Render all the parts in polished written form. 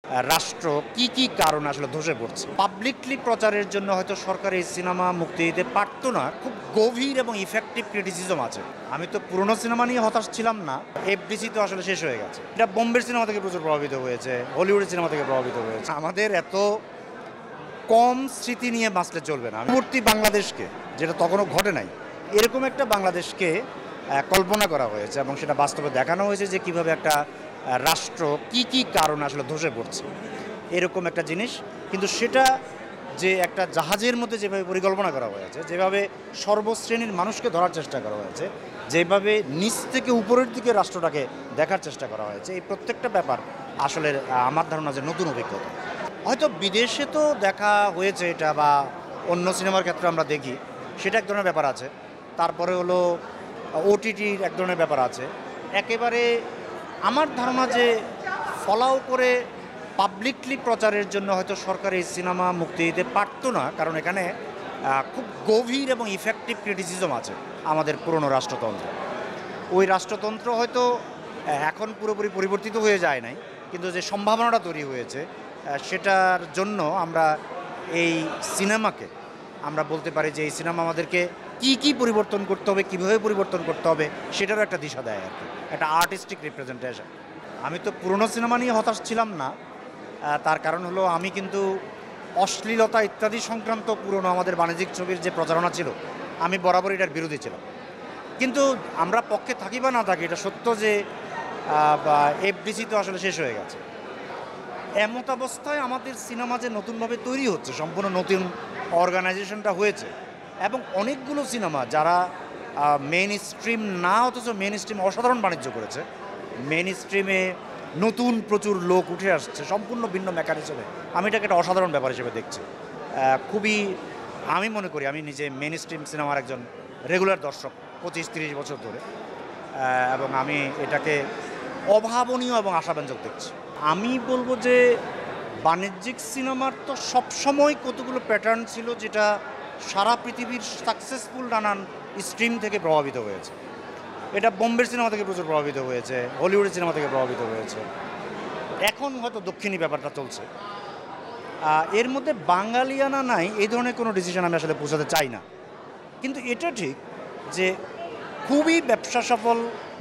রাষ্ট্র কি কারণ আসলে ধসে পড়ছে পাবলিকলি প্রচারের জন্য হয়তো সরকার এই সিনেমা মুক্তি দিতে পারতো না। খুব গভীর এবং ইফেক্টিভ ক্রিটিসিজম আছে। আমি তো পুরনো সিনেমা নিয়ে হতাশ ছিলাম না, এফডিসি তো আসলে শেষ হয়ে গেছে। এটা বোম্বের সিনেমা থেকে প্রচুর প্রভাবিত হয়েছে, হলিউডের সিনেমা থেকে প্রভাবিত হয়েছে। আমাদের এত কম স্মৃতি নিয়ে বাঁচলে চলবে না। পূর্ববর্তী বাংলাদেশকে, যেটা তখনও ঘটে নাই, এরকম একটা বাংলাদেশকে কল্পনা করা হয়েছে এবং সেটা বাস্তবে দেখানো হয়েছে যে কিভাবে একটা রাষ্ট্র কি কারণ আসলে ধসে পড়ছে এরকম একটা জিনিস। কিন্তু সেটা যে একটা জাহাজের মধ্যে যেভাবে পরিকল্পনা করা হয়েছে, যেভাবে সর্বশ্রেণীর মানুষকে ধরার চেষ্টা করা হয়েছে, যেভাবে নিচ থেকে উপরের দিকে রাষ্ট্রটাকে দেখার চেষ্টা করা হয়েছে, এই প্রত্যেকটা ব্যাপার আসলে আমার ধারণা যে নতুন অভিজ্ঞতা। হয়তো বিদেশে তো দেখা হয়েছে এটা, বা অন্য সিনেমার ক্ষেত্রে আমরা দেখি, সেটা এক ধরনের ব্যাপার আছে। তারপরে হলো ওটিটির এক ধরনের ব্যাপার আছে। একেবারে আমার ধারণা যে ফলাও করে পাবলিকলি প্রচারের জন্য হয়তো সরকার এই সিনেমা মুক্তি দিতে পারতো না, কারণ এখানে খুব গভীর এবং ইফেক্টিভ ক্রিটিসিজম আছে আমাদের পুরনো রাষ্ট্রতন্ত্র। ওই রাষ্ট্রতন্ত্র হয়তো এখন পুরোপুরি পরিবর্তিত হয়ে যায় নাই, কিন্তু যে সম্ভাবনাটা তৈরি হয়েছে সেটার জন্য আমরা এই সিনেমাকে আমরা বলতে পারি যে এই সিনেমা আমাদেরকে কি পরিবর্তন করতে হবে, কীভাবে পরিবর্তন করতে হবে, সেটারও একটা দিশা দেয় আর কি, একটা আর্টিস্টিক রিপ্রেজেন্টেশন। আমি তো পুরনো সিনেমা নিয়ে হতাশ ছিলাম না, তার কারণ হলো আমি কিন্তু অশ্লীলতা ইত্যাদি সংক্রান্ত পুরনো আমাদের বাণিজ্যিক ছবির যে প্রচারণা ছিল, আমি বরাবর এটার বিরোধী ছিলাম। কিন্তু আমরা পক্ষে থাকি বা না থাকি, এটা সত্য যে এফডিসি তো আসলে শেষ হয়ে গেছে। এমত অবস্থায় আমাদের সিনেমা যে নতুনভাবে তৈরি হচ্ছে, সম্পূর্ণ নতুন অর্গানাইজেশনটা হয়েছে, এবং অনেকগুলো সিনেমা যারা মেইন স্ট্রিম না, অথচ মেইন স্ট্রিম অসাধারণ বাণিজ্য করেছে, মেইন স্ট্রিমে নতুন প্রচুর লোক উঠে আসছে সম্পূর্ণ ভিন্ন মেকার হিসেবে। আমি এটাকে একটা অসাধারণ ব্যাপার হিসেবে দেখছি। খুবই, আমি মনে করি, আমি নিজে মেইন স্ট্রিম সিনেমার একজন রেগুলার দর্শক 25-30 বছর ধরে, এবং আমি এটাকে অভাবনীয় এবং আশাব্যঞ্জক দেখছি। আমি বলবো যে বাণিজ্যিক সিনেমার তো সবসময় কতগুলো প্যাটার্ন ছিল, যেটা সারা পৃথিবীর সাকসেসফুল নানান স্ট্রিম থেকে প্রভাবিত হয়েছে। এটা বোম্বের সিনেমা থেকে প্রচুর প্রভাবিত হয়েছে, হলিউডের সিনেমা থেকে প্রভাবিত হয়েছে। এখন হয়তো দক্ষিণী ব্যাপারটা চলছে। এর মধ্যে বাঙালিয়ানা নাই, এই ধরনের কোনো ডিসিশন আমি আসলে পৌঁছাতে চাই না। কিন্তু এটা ঠিক যে খুবই ব্যবসা সফল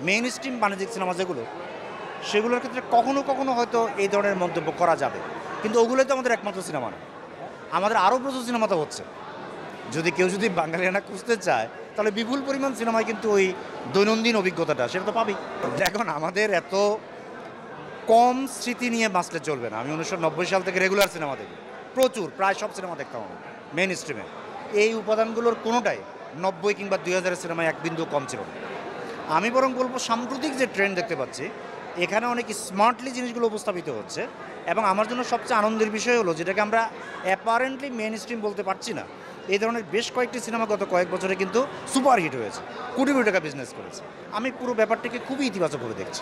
মেইন স্ট্রিম বাণিজ্যিক সিনেমা যেগুলো, সেগুলোর ক্ষেত্রে কখনো কখনো হয়তো এই ধরনের মন্তব্য করা যাবে। কিন্তু ওগুলোই তো আমাদের একমাত্র সিনেমা না, আমাদের আরও প্রচুর সিনেমা তো হচ্ছে। যদি বাঙালিয়ানা খুঁজতে চায়, তাহলে বিপুল পরিমাণ সিনেমায় কিন্তু ওই দৈনন্দিন অভিজ্ঞতাটা সেটা তো পাবেই। দেখুন, আমাদের এত কম স্মৃতি নিয়ে বাঁচলে চলবে না। আমি 1990 সাল থেকে রেগুলার সিনেমা দেখি, প্রচুর, প্রায় সব সিনেমা দেখতাম আমি মেইন স্ট্রিমে। এই উপাদানগুলোর কোনোটাই 90 কিংবা 2000 সিনেমায় এক বিন্দু কম ছিল না। আমি বরং বলবো সাম্প্রতিক যে ট্রেন্ড দেখতে পাচ্ছি, এখানে অনেক স্মার্টলি জিনিসগুলো উপস্থাপিত হচ্ছে। এবং আমার জন্য সবচেয়ে আনন্দের বিষয় হলো, যেটাকে আমরা অ্যাপারেন্টলি মেইন স্ট্রিম বলতে পারছি না, এই ধরনের বেশ কয়েকটি সিনেমা গত কয়েক বছরে কিন্তু সুপারহিট হয়েছে, কোটি কোটি টাকা বিজনেস করেছে। আমি পুরো ব্যাপারটিকে খুবই ইতিবাচকভাবে দেখছি।